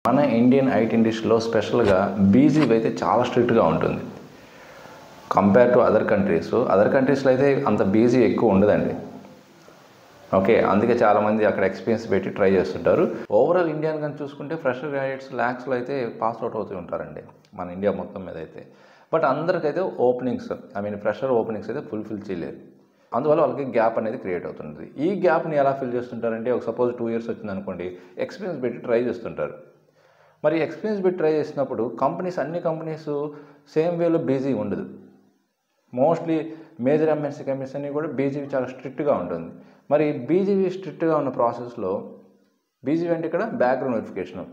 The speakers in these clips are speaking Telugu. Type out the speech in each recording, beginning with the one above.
మన ఇండియన్ ఐటీ ఇండస్ట్రీలో స్పెషల్గా బీజీవి అయితే చాలా స్ట్రిక్ట్గా ఉంటుంది కంపేర్ టు అదర్ కంట్రీస్లో అయితే అంత బీజీ ఎక్కువ ఉండదండి. ఓకే, అందుకే చాలామంది అక్కడ ఎక్స్పీరియన్స్ పెట్టి ట్రై చేస్తుంటారు. ఓవరాల్ ఇండియాని కానీ చూసుకుంటే ఫ్రెషర్ గ్రాడ్యుయేట్స్ ల్యాక్స్లో అయితే పాస్ అవుట్ అవుతూ ఉంటారండి మన ఇండియా మొత్తం మీద అయితే. బట్ అందరికైతే ఫ్రెషర్ ఓపెనింగ్స్ అయితే ఫుల్ఫిల్ చేయలేరు. అందువల్ల వాళ్ళకి గ్యాప్ అనేది క్రియేట్ అవుతుంది. ఈ గ్యాప్ని ఎలా ఫిల్ చేస్తుంటారంటే, ఒక సపోజ్ 2 years వచ్చింది అనుకోండి, ఎక్స్పీరియన్స్ పెట్టి ట్రై చేస్తుంటారు. మరి ఎక్స్పీరియన్స్ పెట్టి ట్రై చేసినప్పుడు అన్ని కంపెనీస్ సేమ్ వేలో బీజీ ఉండదు. మోస్ట్లీ మేజర్ ఎంఎన్సీ కంపెనీస్ అన్నీ కూడా బీజీవి చాలా స్ట్రిక్ట్గా ఉంటుంది. మరి బీజీవి స్ట్రిక్ట్గా ఉన్న ప్రాసెస్లో బీజీవి అంటే ఇక్కడ బ్యాక్గ్రౌండ్ వెరిఫికేషన్.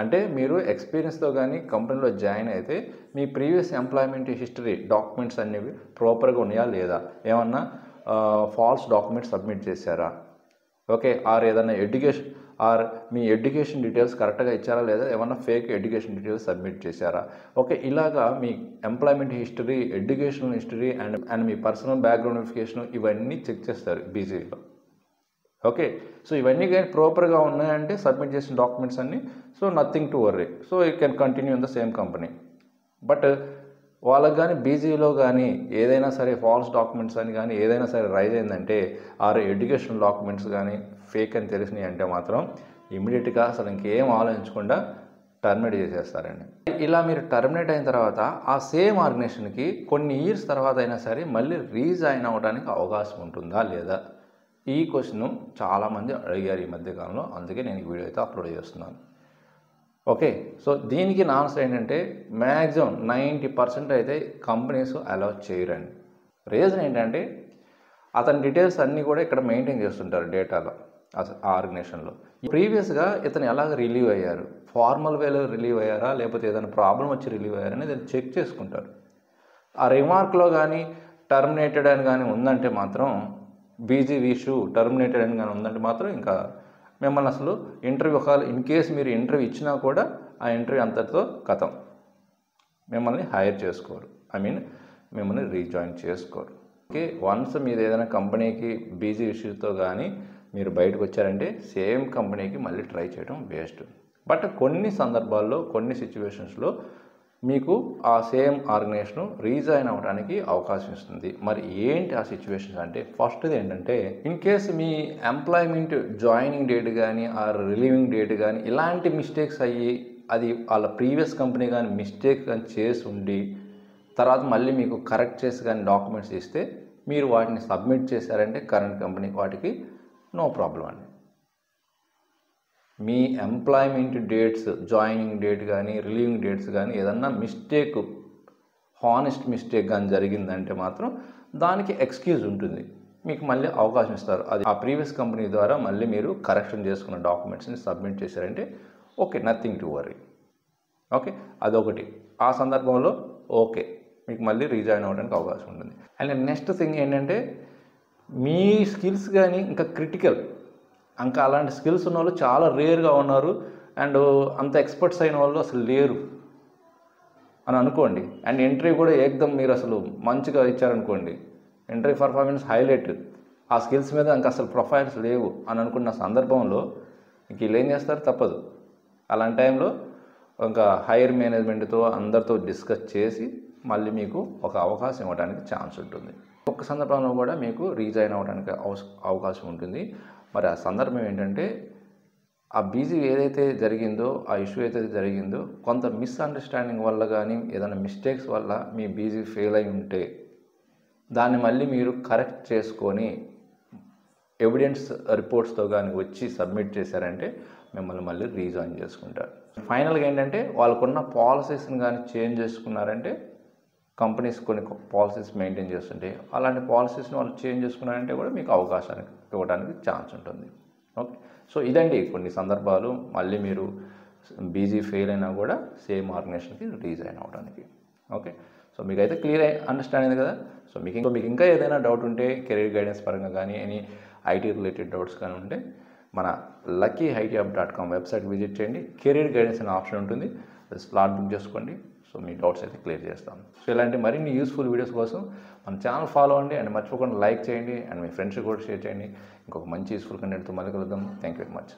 అంటే మీరు ఎక్స్పీరియన్స్తో కానీ కంపెనీలో జాయిన్ అయితే మీ ప్రీవియస్ ఎంప్లాయ్మెంట్ హిస్టరీ డాక్యుమెంట్స్ అనేవి ప్రాపర్గా ఉన్నాయా లేదా, ఏమన్నా ఫాల్స్ డాక్యుమెంట్స్ సబ్మిట్ చేశారా, ఓకే, ఏదైనా మీ ఎడ్యుకేషన్ డీటెయిల్స్ కరెక్ట్గా ఇచ్చారా లేదా, ఏమన్నా ఫేక్ ఎడ్యుకేషన్ డీటెయిల్స్ సబ్మిట్ చేశారా, ఓకే, ఇలాగా మీ employment history, educational history and మీ పర్సనల్ బ్యాక్గ్రౌండ్ వెరిఫికేషన్ ఇవన్నీ చెక్ చేస్తారు బీజీలో. ఓకే, సో ఇవన్నీ కానీ ప్రాపర్గా ఉన్నాయంటే సబ్మిట్ చేసిన డాక్యుమెంట్స్ అన్నీ, so nothing to worry, so you can continue in the same company. But వాళ్ళకి బీజీలో కానీ ఏదైనా సరే ఫాల్స్ డాక్యుమెంట్స్ అని కానీ ఏదైనా సరే రైజ్ అయిందంటే, ఎడ్యుకేషనల్ డాక్యుమెంట్స్ కానీ ఫేక్ అని తెలిసినాయి అంటే మాత్రం ఇమీడియట్గా అసలు ఇంకేం ఆలోచించకుండా టర్మినేట్ చేసేస్తారండి. ఇలా మీరు టర్మినేట్ అయిన తర్వాత ఆ సేమ్ ఆర్గనైజేషన్కి కొన్ని ఇయర్స్ తర్వాత అయినా సరే మళ్ళీ రీజాయిన్ అవ్వడానికి అవకాశం ఉంటుందా లేదా, ఈ క్వశ్చన్ చాలామంది అడిగారు ఈ మధ్యకాలంలో. అందుకే నేను ఈ వీడియో అయితే అప్లోడ్ చేస్తున్నాను. ఓకే, సో దీనికి నా ఆన్సర్ ఏంటంటే, మ్యాక్సిమం 90% అయితే కంపెనీస్ అలౌ చేయరండి. రీజన్ ఏంటంటే, అతని డీటెయిల్స్ అన్నీ కూడా ఇక్కడ మెయింటైన్ చేస్తుంటారు డేటాలో, ఆ ఆర్గనైజేషన్లో. ప్రీవియస్గా ఇతను ఎలాగ రిలీవ్ అయ్యారు, ఫార్మల్ వేలో రిలీవ్ అయ్యారా లేకపోతే ఏదైనా ప్రాబ్లం వచ్చి రిలీవ్ అయ్యారా అనేది చెక్ చేసుకుంటారు. ఆ రిమార్క్లో కానీ టర్మినేటెడ్ అని కానీ ఉందంటే మాత్రం, బీజీవి ఇష్యూ టర్మినేటెడ్ అని కానీ ఉందంటే మాత్రం ఇంకా మిమ్మల్ని అసలు ఇంటర్వ్యూ, ఒకవేళ ఇన్ కేసు మీరు ఇంటర్వ్యూ ఇచ్చినా కూడా ఆ ఇంటర్వ్యూ అంతటితో కథం, మిమ్మల్ని హైర్ చేసుకోరు, మిమ్మల్ని రీజాయిన్ చేసుకోరు. ఓకే, వన్స్ మీరు ఏదైనా కంపెనీకి బీజీ ఇష్యూతో కానీ మీరు బయటకు వచ్చారంటే సేమ్ కంపెనీకి మళ్ళీ ట్రై చేయడం వేస్ట్. బట్ కొన్ని సందర్భాల్లో కొన్ని సిచ్యువేషన్స్లో మీకు ఆ సేమ్ ఆర్గనైజేషన్ రీజాయిన్ అవ్వడానికి అవకాశం ఇస్తుంది. మరి ఏంటి ఆ సిచ్యువేషన్స్ అంటే, ఫస్ట్ది ఏంటంటే, in case me employment joining date కానీ రిలీవింగ్ డేట్ కానీ ఇలాంటి మిస్టేక్స్ అయ్యి అది వాళ్ళ ప్రీవియస్ కంపెనీ కానీ మిస్టేక్ కానీ చేసి ఉండి తర్వాత మళ్ళీ మీకు కరెక్ట్ చేసి కానీ డాక్యుమెంట్స్ ఇస్తే మీరు వాటిని సబ్మిట్ చేశారంటే కరెంట్ కంపెనీకి వాటికి నో ప్రాబ్లం అండి. మీ ఎంప్లాయ్మెంట్ డేట్స్, జాయినింగ్ డేట్ కానీ రిలీవింగ్ డేట్స్ కానీ ఏదన్నా మిస్టేక్, హానెస్ట్ మిస్టేక్ కానీ జరిగిందంటే మాత్రం దానికి ఎక్స్క్యూజ్ ఉంటుంది, మీకు మళ్ళీ అవకాశం ఇస్తారు. అది ఆ ప్రీవియస్ కంపెనీ ద్వారా మళ్ళీ మీరు కరెక్షన్ చేసుకున్న డాక్యుమెంట్స్ని సబ్మిట్ చేశారంటే okay, nothing to worry. Okay, అదొకటి. ఆ సందర్భంలో ఓకే, మీకు మళ్ళీ రీజాయిన్ అవ్వడానికి అవకాశం ఉంటుంది. అండ్ నెక్స్ట్ థింగ్ ఏంటంటే, మీ స్కిల్స్ కానీ ఇంకా క్రిటికల్, ఇంకా అలాంటి స్కిల్స్ ఉన్న వాళ్ళు చాలా రేర్గా ఉన్నారు అండ్ అంత ఎక్స్పర్ట్స్ అయిన వాళ్ళు అసలు లేరు అని అనుకోండి. అండ్ ఇంటర్వ్యూ కూడా ఏకదమ్ మీరు అసలు మంచిగా ఇచ్చారనుకోండి, ఇంటర్వ్యూ పర్ఫార్మెన్స్ హైలైట్, ఆ స్కిల్స్ మీద ఇంకా అసలు ప్రొఫైల్స్ లేవు అని అనుకున్న సందర్భంలో ఇంక వీళ్ళు ఏం చేస్తారు, తప్పదు. అలాంటి టైంలో ఇంకా హైయర్ మేనేజ్మెంట్తో అందరితో డిస్కస్ చేసి మళ్ళీ మీకు ఒక అవకాశం ఇవ్వడానికి ఛాన్స్ ఉంటుంది. ఒక్క సందర్భంలో కూడా మీకు రీజాయిన్ అవ్వడానికి అవకాశం ఉంటుంది. మరి ఆ సందర్భం ఏంటంటే, ఆ బీజీ ఏదైతే జరిగిందో, ఆ ఇష్యూ ఏదైతే జరిగిందో, కొంత మిస్అండర్స్టాండింగ్ వల్ల కానీ ఏదైనా మిస్టేక్స్ వల్ల మీ బీజీ ఫెయిల్ అయి ఉంటే దాన్ని మళ్ళీ మీరు కరెక్ట్ చేసుకొని ఎవిడెన్స్ రిపోర్ట్స్తో కానీ వచ్చి సబ్మిట్ చేశారంటే మిమ్మల్ని మళ్ళీ రీజాయిన్ చేసుకుంటారు. ఫైనల్గా ఏంటంటే, వాళ్ళకున్న పాలసీస్ని కానీ చేంజ్ చేసుకున్నారంటే, కంపెనీస్ కొన్ని పాలసీస్ మెయింటైన్ చేస్తుంటే అలాంటి పాలసీస్ని వాళ్ళు చేంజ్ చేసుకున్నారంటే కూడా మీకు అవకాశాన్ని ఇవ్వడానికి ఛాన్స్ ఉంటుంది. ఓకే, సో ఇదండి కొన్ని సందర్భాలు మళ్ళీ మీరు బీజీ ఫెయిల్ అయినా కూడా సేమ్ ఆర్గనైజేషన్కి రీజాయిన్ అవ్వడానికి. ఓకే, సో మీకైతే క్లియర్ అండర్స్టాండింగ్ కదా. సో మీకు ఇంకా ఏదైనా డౌట్ ఉంటే కెరీర్ గైడెన్స్ పరంగా కానీ ఎనీ ఐటీ రిలేటెడ్ డౌట్స్ కానీ ఉంటే మన luckyitihub.com వెబ్సైట్ విజిట్ చేయండి. కెరీర్ గైడెన్స్ అనే ఆప్షన్ ఉంటుంది, స్లాట్ బుక్ చేసుకోండి. సో మీ డౌట్స్ అయితే క్లియర్ చేస్తాం. సో ఇలాంటి మరిన్ని యూస్ఫుల్ వీడియోస్ కోసం మన ఛానల్ ఫాలో అవ్వండి అండ్ మర్చిపోకుండా లైక్ చేయండి అండ్ మీ ఫ్రెండ్స్ కూడా షేర్ చేయండి. ఇంకొక మంచి యూస్ఫుల్ కంటెంట్తో మళ్ళీ కలుద్దాం. Thank you very much.